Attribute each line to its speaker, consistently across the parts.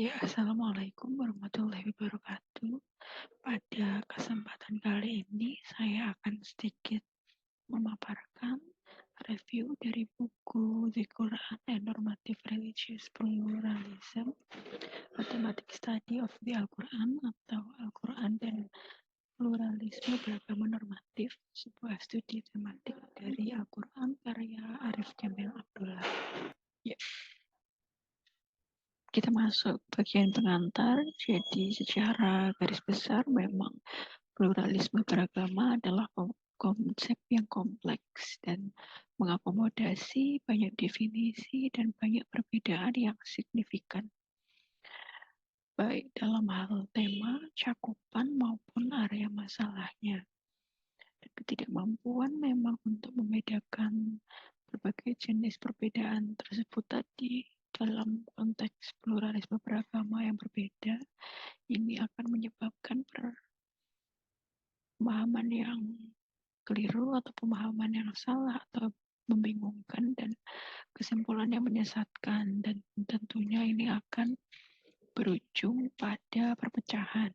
Speaker 1: Ya, Assalamualaikum warahmatullahi wabarakatuh. Pada kesempatan kali ini, saya akan sedikit memaparkan review dari buku The Quran and Normative Religious Pluralism, Mathematic Study of the Al-Quran atau Al-Quran dan Pluralisme Beragama Normatif, sebuah studi tematik dari Al-Quran karya Arif Jamil Abdullah. Ya, kita masuk bagian pengantar. Jadi secara garis besar memang pluralisme beragama adalah konsep yang kompleks dan mengakomodasi banyak definisi dan banyak perbedaan yang signifikan, baik dalam hal tema, cakupan, maupun area masalahnya. Dan ketidakmampuan memang untuk membedakan berbagai jenis perbedaan tersebut tadi dalam konteks pluralisme beragama yang berbeda, ini akan menyebabkan pemahaman yang keliru atau pemahaman yang salah atau membingungkan dan kesimpulan yang menyesatkan, dan tentunya ini akan berujung pada perpecahan.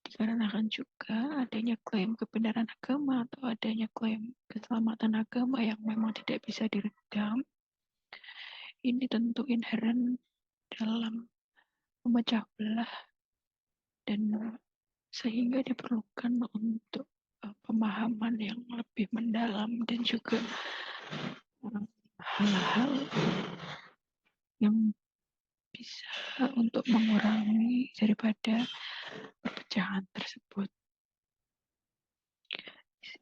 Speaker 1: Dikarenakan juga adanya klaim kebenaran agama atau adanya klaim keselamatan agama yang memang tidak bisa diredam, ini tentu inheren dalam memecah belah dan sehingga diperlukan untuk pemahaman yang lebih mendalam dan juga hal-hal yang bisa untuk mengurangi daripada perpecahan tersebut.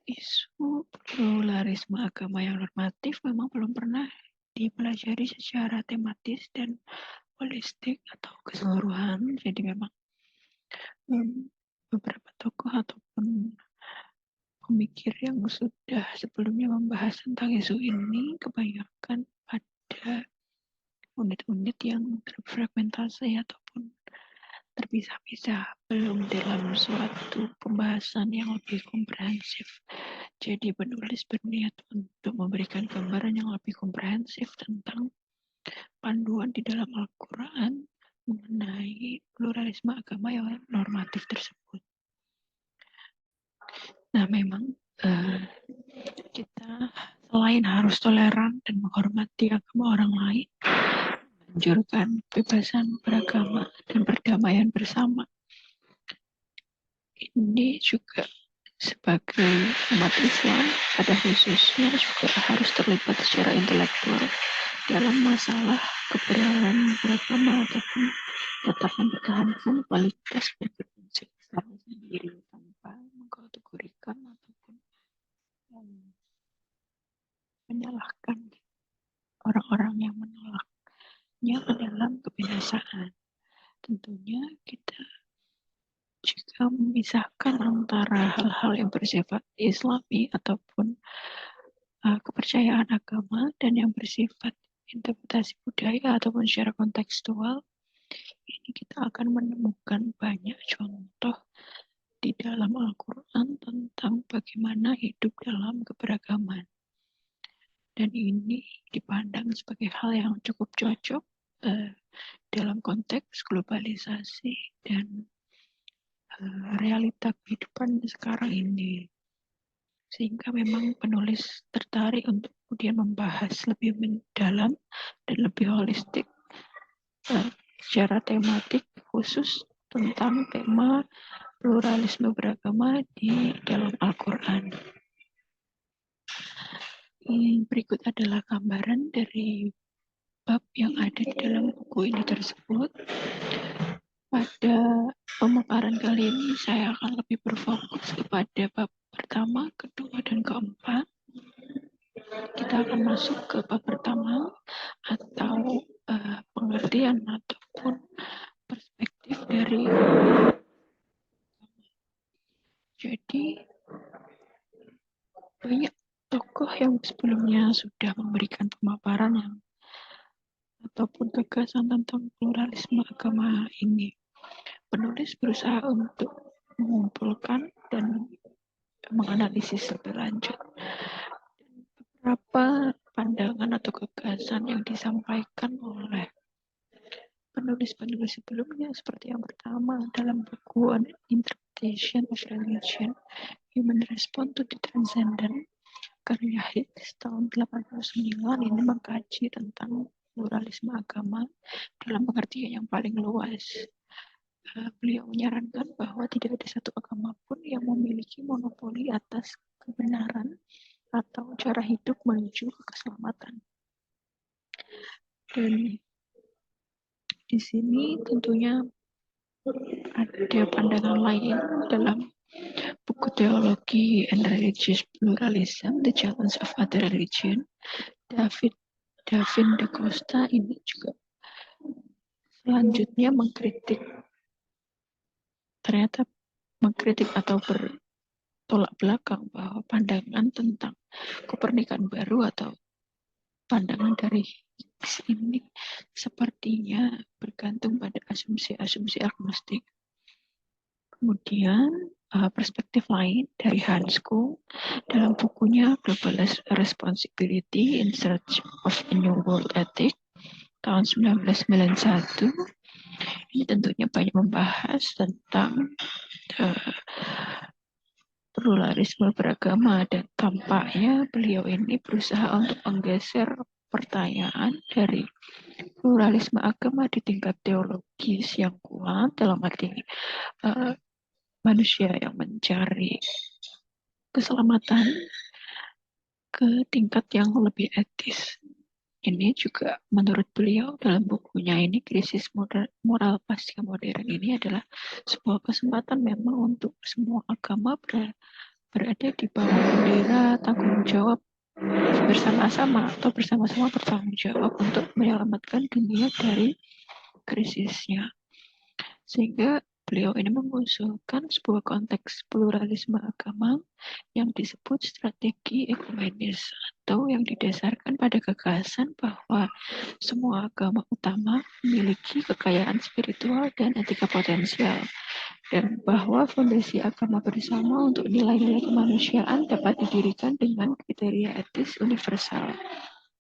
Speaker 1: Isu pluralisme agama yang normatif memang belum pernah dipelajari secara tematis dan holistik atau keseluruhan. Jadi memang beberapa tokoh ataupun pemikir yang sudah sebelumnya membahas tentang isu ini kebanyakan pada unit-unit yang terfragmentasi ataupun terpisah-pisah, belum dalam suatu pembahasan yang lebih komprehensif. Jadi penulis berniat untuk memberikan gambaran yang lebih komprehensif tentang panduan di dalam Al-Quran mengenai pluralisme agama yang normatif tersebut. Nah, memang kita selain harus toleran dan menghormati agama orang lain, menganjurkan kebebasan beragama dan perdamaian bersama. Ini juga sebagai umat Islam pada khususnya juga harus terlibat secara intelektual dalam masalah keberadaan beragama ataupun tetap mempertahankan kualitas berprinsip Islam sendiri tanpa mengkategorikan ataupun menyalahkan orang-orang yang menolaknya ke dalam kebinasaan. Tentunya kita juga memisahkan antara hal-hal yang bersifat Islami ataupun kepercayaan agama dan yang bersifat interpretasi budaya ataupun secara kontekstual. Ini kita akan menemukan banyak contoh di dalam Al-Quran tentang bagaimana hidup dalam keberagaman. Dan ini dipandang sebagai hal yang cukup cocok dalam konteks globalisasi dan realita kehidupan sekarang ini. Sehingga memang penulis tertarik untuk kemudian membahas lebih mendalam dan lebih holistik secara tematik khusus tentang tema pluralisme beragama di dalam Al-Quran. Berikut adalah gambaran dari bab yang ada di dalam buku ini tersebut. Pada pemaparan kali ini saya akan lebih berfokus kepada bab pertama, kedua, dan keempat. Kita akan masuk ke bab pertama atau pengertian ataupun perspektif dari. Jadi banyak tokoh yang sebelumnya sudah memberikan pemaparan yang ataupun gagasan tentang pluralisme agama ini. Penulis berusaha untuk mengumpulkan dan menganalisis lebih lanjut beberapa pandangan atau gagasan yang disampaikan oleh penulis-penulis sebelumnya, seperti yang pertama dalam buku On Interpretation of Religion, Human Response to the Transcendent, karya Hicks tahun 89, ini mengkaji tentang pluralisme agama dalam pengertian yang paling luas. Beliau menyarankan bahwa tidak ada satu agama pun yang memiliki monopoli atas kebenaran atau cara hidup menuju ke keselamatan. Dan di sini tentunya ada pandangan lain dalam buku Teologi and Religious Pluralism, The Challenge of Other Religion, Davin da Costa ini juga selanjutnya mengkritik atau bertolak belakang bahwa pandangan tentang kepernikan baru atau pandangan dari Hicks ini sepertinya bergantung pada asumsi-asumsi agnostik. Kemudian perspektif lain dari Hans Kuhn dalam bukunya Global Responsibility in Search of a New World Ethic tahun 1991, ini tentunya banyak membahas tentang pluralisme beragama, dan tampaknya beliau ini berusaha untuk menggeser pertanyaan dari pluralisme agama di tingkat teologis yang kuat dalam arti manusia yang mencari keselamatan ke tingkat yang lebih etis. Ini juga menurut beliau dalam bukunya ini, Krisis Moral Pasca Modern, ini adalah sebuah kesempatan memang untuk semua agama berada di bawah bendera tanggung jawab bersama-sama bertanggung jawab untuk menyelamatkan dunia dari krisisnya. Sehingga beliau ini mengusulkan sebuah konteks pluralisme agama yang disebut strategi ekumenis, atau yang didasarkan pada gagasan bahwa semua agama utama memiliki kekayaan spiritual dan etika potensial, dan bahwa fondasi agama bersama untuk nilai-nilai kemanusiaan dapat didirikan dengan kriteria etis universal,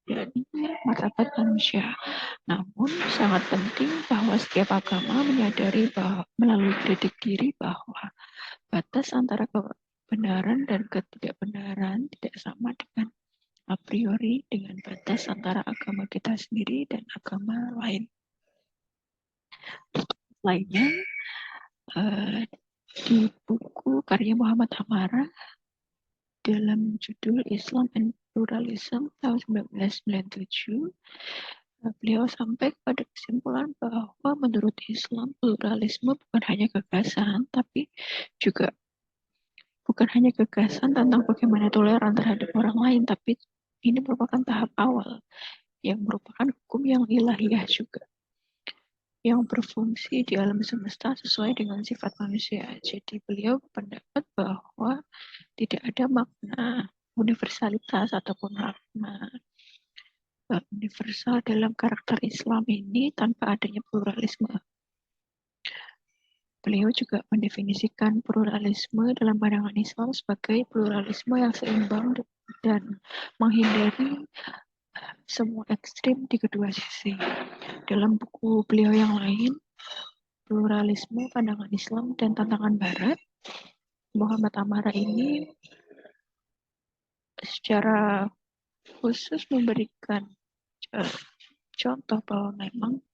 Speaker 1: yakni martabat manusia. Namun sangat penting bahwa setiap agama menyadari bahwa melalui kritik diri bahwa batas antara kebenaran dan ketidakbenaran tidak sama dengan a priori dengan batas antara agama kita sendiri dan agama lain. Lainnya di buku karya Muhammad Amara dalam judul Islam and Pluralism tahun 1997, beliau sampai pada kesimpulan bahwa menurut Islam pluralisme bukan hanya gagasan, tapi juga bukan hanya gagasan tentang bagaimana toleran terhadap orang lain, tapi ini merupakan tahap awal yang merupakan hukum yang ilahiyah juga, yang berfungsi di alam semesta sesuai dengan sifat manusia. Jadi beliau berpendapat bahwa tidak ada makna universalitas ataupun makna universal dalam karakter Islam ini tanpa adanya pluralisme. Beliau juga mendefinisikan pluralisme dalam pandangan Islam sebagai pluralisme yang seimbang dan menghindari semua ekstrim di kedua sisi. Dalam buku beliau yang lain, Pluralisme Pandangan Islam dan Tantangan Barat, Muhammad Amara ini secara khusus memberikan contoh bahwa memang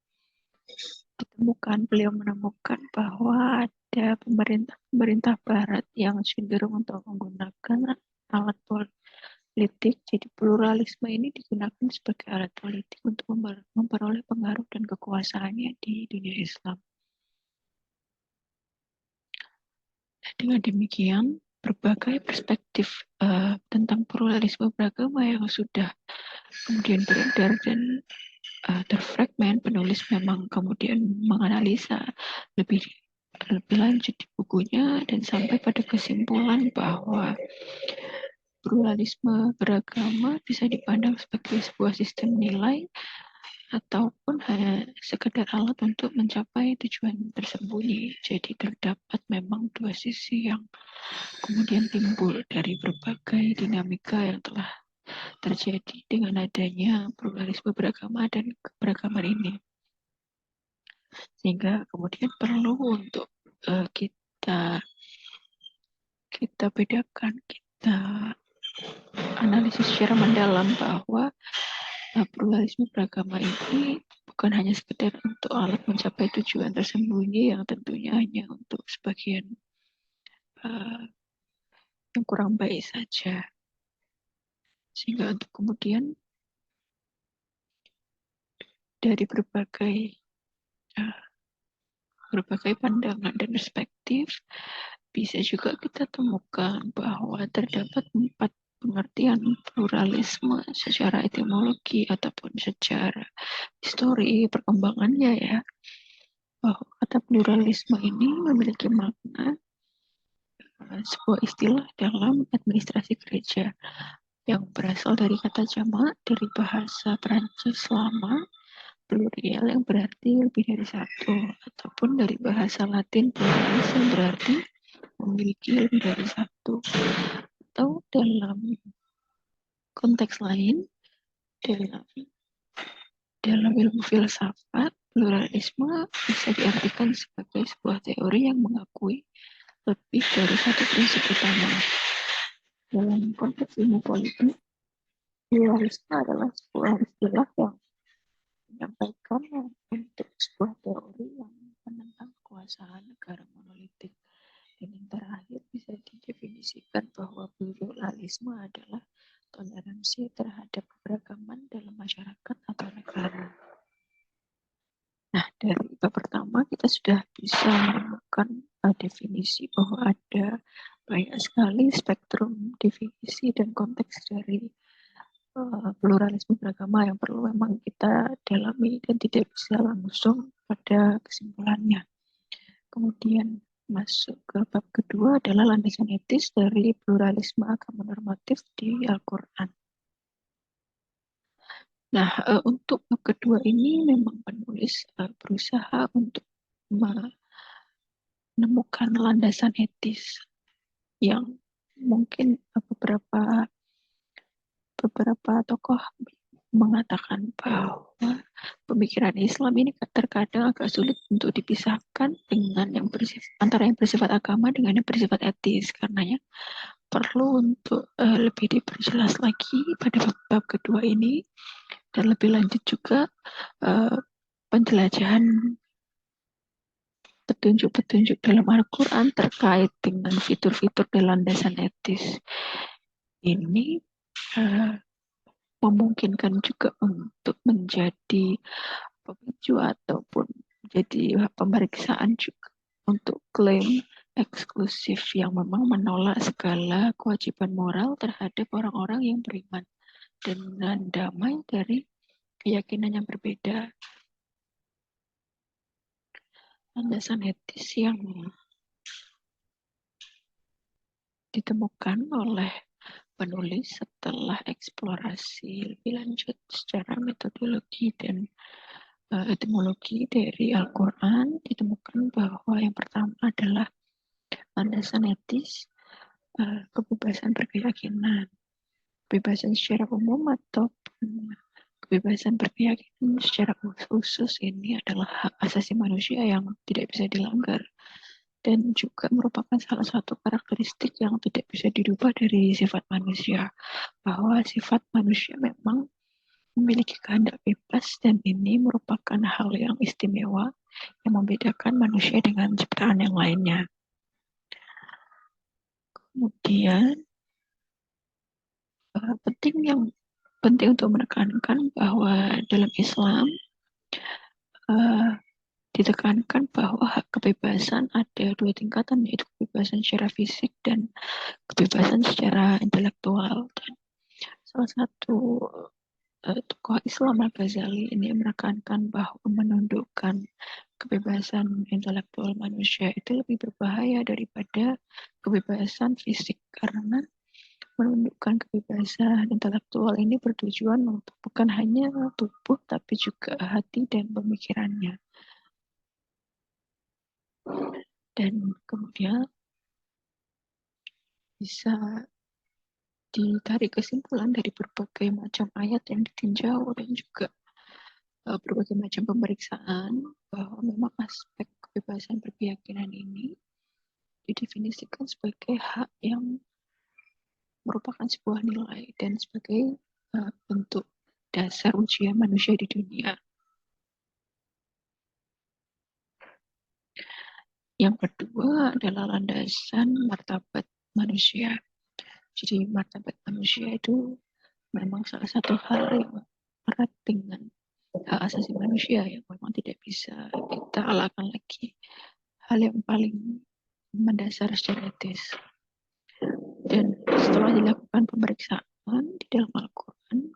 Speaker 1: beliau menemukan bahwa ada pemerintah barat yang cenderung untuk menggunakan alat politik. Jadi pluralisme ini digunakan sebagai alat politik untuk memperoleh pengaruh dan kekuasaannya di dunia Islam. Dengan demikian, berbagai perspektif tentang pluralisme beragama yang sudah kemudian beredar dan terfragmen, penulis memang kemudian menganalisa lebih lanjut di bukunya dan sampai pada kesimpulan bahwa pluralisme beragama bisa dipandang sebagai sebuah sistem nilai ataupun hanya sekedar alat untuk mencapai tujuan tersembunyi. Jadi terdapat memang dua sisi yang kemudian timbul dari berbagai dinamika yang telah terjadi dengan adanya pluralisme beragama dan keberagaman ini. Sehingga kemudian perlu untuk kita bedakan, kita analisis secara mendalam bahwa pluralisme beragama ini bukan hanya sekedar untuk alat mencapai tujuan tersembunyi yang tentunya hanya untuk sebagian yang kurang baik saja. Sehingga untuk kemudian dari berbagai pandangan dan perspektif, bisa juga kita temukan bahwa terdapat 4 pengertian pluralisme secara etimologi ataupun secara histori perkembangannya ya. Bahwa kata pluralisme ini memiliki makna sebuah istilah dalam administrasi gereja yang berasal dari kata jamak dari bahasa Perancis lama, plurial yang berarti lebih dari satu, ataupun dari bahasa Latin pluralis yang berarti memiliki lebih dari satu. Atau dalam konteks lain, dalam ilmu filsafat, pluralisme bisa diartikan sebagai sebuah teori yang mengakui lebih dari satu prinsip utama. Dalam konteks ilmu politik, pluralisme adalah sebuah istilah yang menyampaikan untuk sebuah teori yang menentang kekuasaan negara monolitik. Dan yang terakhir bisa didefinisikan bahwa pluralisme adalah toleransi terhadap keberagaman dalam masyarakat atau negara. Nah, dari bab pertama kita sudah bisa menemukan definisi bahwa ada banyak sekali spektrum definisi dan konteks dari pluralisme beragama yang perlu memang kita dalami dan tidak bisa langsung pada kesimpulannya. Kemudian masuk ke bab kedua adalah landasan etis dari pluralisme agama normatif di Al-Quran. Nah, untuk bab kedua ini memang penulis berusaha untuk menemukan landasan etis yang mungkin beberapa tokoh mengatakan bahwa pemikiran Islam ini terkadang agak sulit untuk dipisahkan dengan antara yang bersifat agama dengan yang bersifat etis, karenanya perlu untuk lebih diperjelas lagi pada bab kedua ini dan lebih lanjut juga penjelajahan petunjuk-petunjuk dalam Al-Quran terkait dengan fitur-fitur dan landasan etis ini memungkinkan juga untuk menjadi pemicu ataupun jadi pemeriksaan juga untuk klaim eksklusif yang memang menolak segala kewajiban moral terhadap orang-orang yang beriman dengan damai dari keyakinan yang berbeda. Landasan etis yang ditemukan oleh penulis setelah eksplorasi lebih lanjut secara metodologi dan etimologi dari Al-Quran, ditemukan bahwa yang pertama adalah landasan etis kebebasan berkeyakinan, kebebasan secara umum ataupun kebebasan berkeyakinan secara khusus ini adalah hak asasi manusia yang tidak bisa dilanggar dan juga merupakan salah satu karakteristik yang tidak bisa dirubah dari sifat manusia, bahwa sifat manusia memang memiliki kehendak bebas dan ini merupakan hal yang istimewa yang membedakan manusia dengan ciptaan yang lainnya. Kemudian penting untuk menekankan bahwa dalam Islam ditekankan bahwa hak kebebasan ada 2 tingkatan, yaitu kebebasan secara fisik dan kebebasan secara intelektual. Dan salah satu tokoh Islam Al-Ghazali ini menekankan bahwa menundukkan kebebasan intelektual manusia itu lebih berbahaya daripada kebebasan fisik, karena menundukkan kebebasan intelektual ini bertujuan untuk bukan hanya tubuh tapi juga hati dan pemikirannya. Dan kemudian bisa ditarik kesimpulan dari berbagai macam ayat yang ditinjau dan juga berbagai macam pemeriksaan bahwa memang aspek kebebasan berkeyakinan ini didefinisikan sebagai hak yang merupakan sebuah nilai dan sebagai bentuk dasar ujian manusia di dunia. Yang kedua adalah landasan martabat manusia. Jadi martabat manusia itu memang salah satu hal yang erat dengan hak asasi manusia yang memang tidak bisa kita alakan lagi. Hal yang paling mendasar secara etis. Dan setelah dilakukan pemeriksaan di dalam Al-Quran,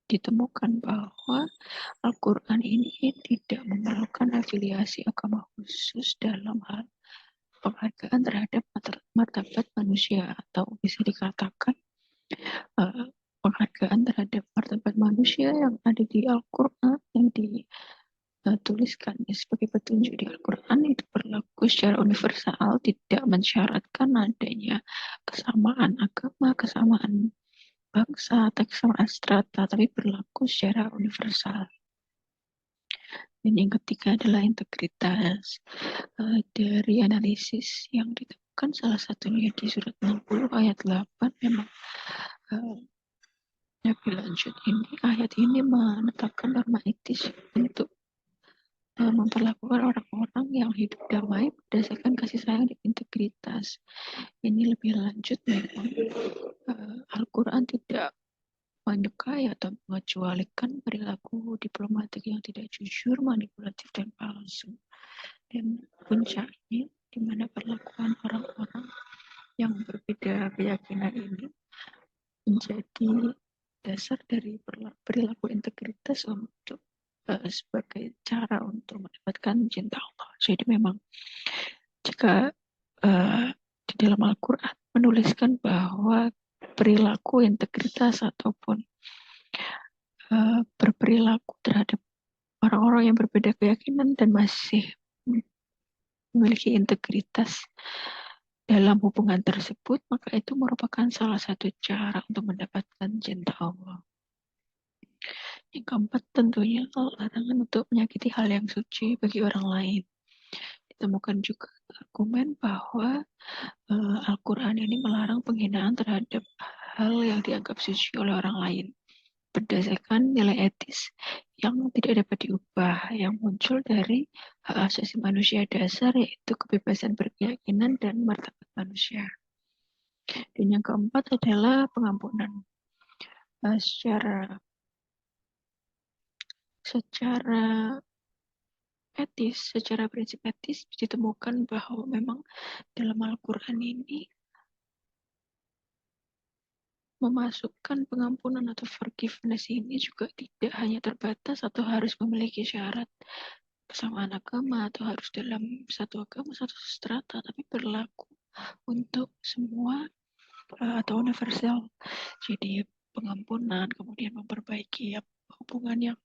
Speaker 1: ditemukan bahwa Al-Quran ini tidak memerlukan afiliasi agama khusus dalam hal penghargaan terhadap martabat manusia, atau bisa dikatakan penghargaan terhadap martabat manusia yang ada di Al-Quran, yang dituliskan sebagai petunjuk di Al-Quran, itu berlaku secara universal, tidak mensyaratkan adanya kesamaan agama, kesamaan bangsa, atau kesamaan strata, tapi berlaku secara universal. Dan yang ketiga adalah integritas. Dari analisis yang ditemukan salah satunya di surat 60 ayat 8, memang lebih lanjut ayat ini menetapkan norma etis untuk memperlakukan orang-orang yang hidup damai berdasarkan kasih sayang dan integritas. Ini lebih lanjut, memang Al-Quran tidak menyukai atau mengecualikan perilaku diplomatik yang tidak jujur, manipulatif, dan palsu. Dan puncaknya, di mana perlakuan orang-orang yang berbeda keyakinan ini menjadi dasar dari perilaku integritas untuk sebagai cara untuk mendapatkan cinta Allah. Jadi memang jika di dalam Al-Quran menuliskan bahwa perilaku integritas ataupun berperilaku terhadap orang-orang yang berbeda keyakinan dan masih memiliki integritas dalam hubungan tersebut, maka itu merupakan salah satu cara untuk mendapatkan cinta Allah. Yang keempat, tentunya larangan untuk menyakiti hal yang suci bagi orang lain. Ditemukan juga argumen bahwa Al-Quran ini melarang penghinaan terhadap hal yang dianggap suci oleh orang lain, berdasarkan nilai etis yang tidak dapat diubah, yang muncul dari hak asasi manusia dasar, yaitu kebebasan berkeyakinan dan martabat manusia. Dan yang keempat adalah pengampunan. Secara etis, secara prinsip etis ditemukan bahwa memang dalam Al-Quran ini memasukkan pengampunan atau forgiveness ini juga tidak hanya terbatas atau harus memiliki syarat kesamaan agama atau harus dalam satu agama, satu strata, tapi berlaku untuk semua atau universal. Jadi pengampunan, kemudian memperbaiki hubungan yang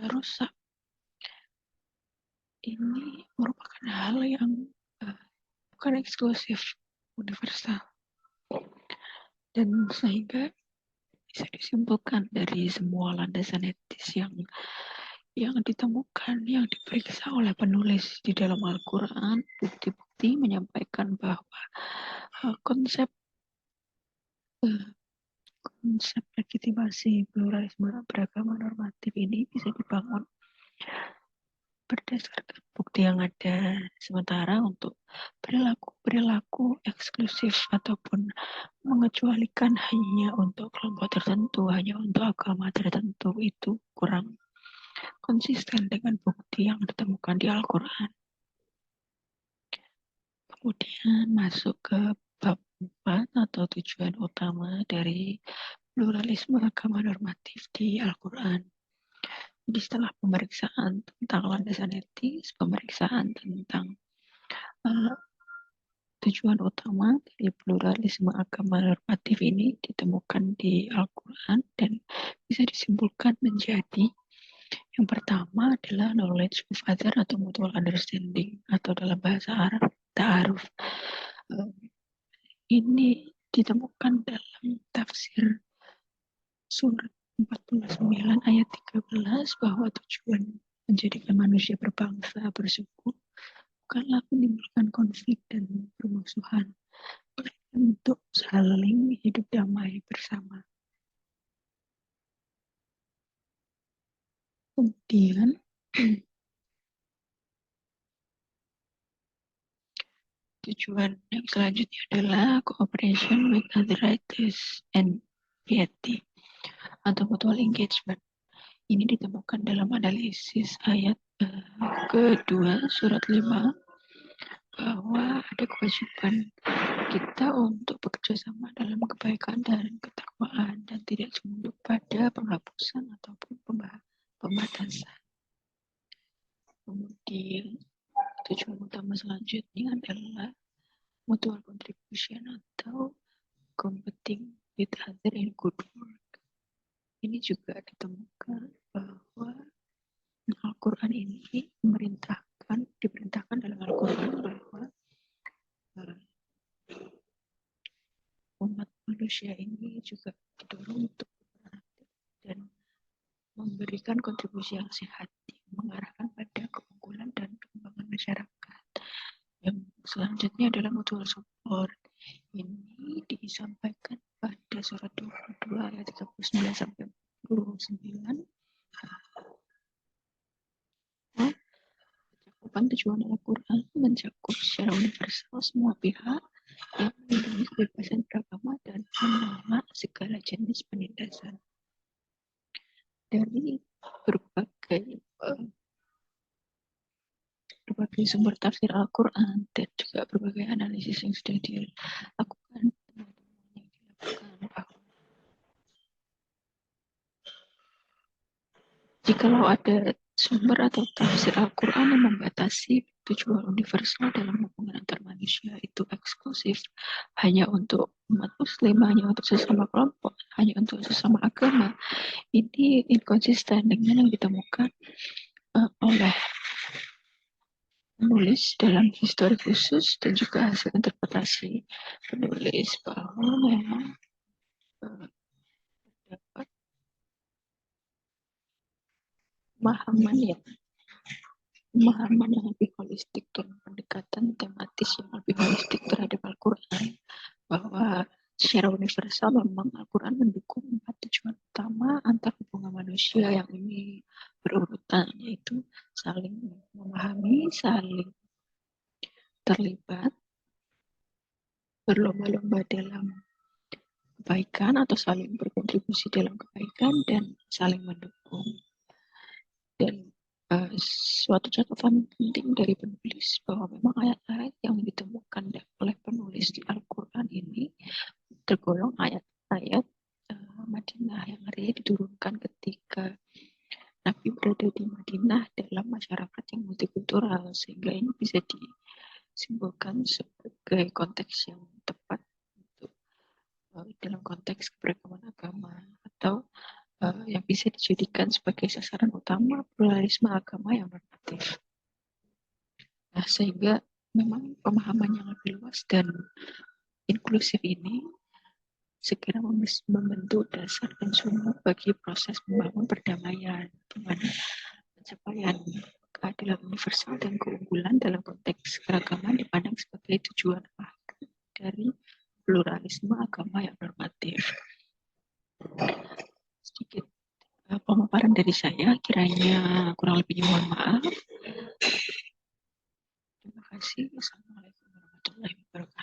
Speaker 1: rusak, ini merupakan hal yang bukan eksklusif, universal. Dan sehingga bisa disimpulkan dari semua landasan etis yang ditemukan, yang diperiksa oleh penulis di dalam Al-Quran, bukti-bukti menyampaikan bahwa konsep legitimasi pluralisme beragama normatif ini bisa dibangun berdasarkan bukti yang ada. Sementara untuk perilaku eksklusif ataupun mengecualikan hanya untuk kelompok tertentu, hanya untuk agama tertentu, itu kurang konsisten dengan bukti yang ditemukan di Al-Quran. Kemudian masuk ke bab 4 atau tujuan utama dari pluralisme agama normatif di Al-Quran. Jadi setelah pemeriksaan tentang landasan etis, pemeriksaan tentang tujuan utama dari pluralisme agama normatif ini ditemukan di Al-Quran dan bisa disimpulkan menjadi yang pertama adalah knowledge of other atau mutual understanding, atau dalam bahasa Arab ta'aruf. Ini ditemukan dalam tafsir surat 49 ayat 13 bahwa tujuan menjadikan manusia berbangsa, bersuku bukanlah menimbulkan konflik dan permusuhan, melainkan untuk saling hidup damai bersama. Kemudian tujuan yang selanjutnya adalah cooperation with other writers and piety atau mutual engagement. Ini ditemukan dalam analisis ayat kedua surat 5 bahwa ada kewajiban kita untuk bekerja sama dalam kebaikan dan ketakwaan dan tidak tunduk pada penghapusan ataupun pembatasan. Kemudian tujuan utama selanjutnya adalah mutual contribution atau competing with other in good work. Ini juga ditemukan bahwa Al-Quran ini diperintahkan dalam Al-Quran bahwa umat manusia ini juga didorong untuk beraktif dan memberikan kontribusi yang sehat yang mengarahkan pada keunggulan dan pengembangan masyarakat. Yang selanjutnya adalah mutual support. Ini disampaikan pada surat 22 ayat 39 sampai 49. Cakupan tujuan Al-Quran mencakup secara universal semua pihak yang melindungi kebebasan beragama dan menolak segala jenis penindasan. Dari berbagai sumber tafsir Al-Quran dan juga berbagai analisis yang sudah dilakukan, jikalau ada sumber atau tafsir Al-Quran yang membatasi tujuan universal dalam hubungan antar manusia itu eksklusif hanya untuk umat muslim, hanya untuk sesama kelompok, hanya untuk sesama agama, ini inkonsisten dengan yang ditemukan oleh penulis dalam histori khusus dan juga hasil interpretasi penulis bahwa memang terdapat pemahaman yang lebih holistik dan pendekatan tematis yang lebih holistik terhadap Al-Quran, bahwa secara universal memang Al-Quran mendukung 4 tujuan utama antar hubungan manusia yang ini berurutan, yaitu saling memahami, saling terlibat, berlomba-lomba dalam kebaikan atau saling berkontribusi dalam kebaikan, dan saling mendukung. Dan suatu catatan penting dari penulis bahwa memang ayat-ayat yang ditemukan oleh penulis di Al-Quran ini tergolong ayat-ayat Madinah yang artinya diturunkan ketika Nabi berada di Madinah dalam masyarakat yang multikultural, sehingga ini bisa disimpulkan sebagai konteks yang tepat untuk dalam konteks keberagaman agama, atau yang bisa dijadikan sebagai sasaran utama pluralisme agama yang normatif. Nah, sehingga memang pemahaman yang lebih luas dan inklusif ini segera membentuk dasar dan sumber bagi proses membangun perdamaian, di mana pencapaian keadilan universal dan keunggulan dalam konteks keragaman dipandang sebagai tujuan akhir dari pluralisme agama yang normatif. Sedikit pemaparan dari saya, kiranya kurang lebihnya mohon maaf. Terima kasih. Assalamualaikum warahmatullahi wabarakatuh.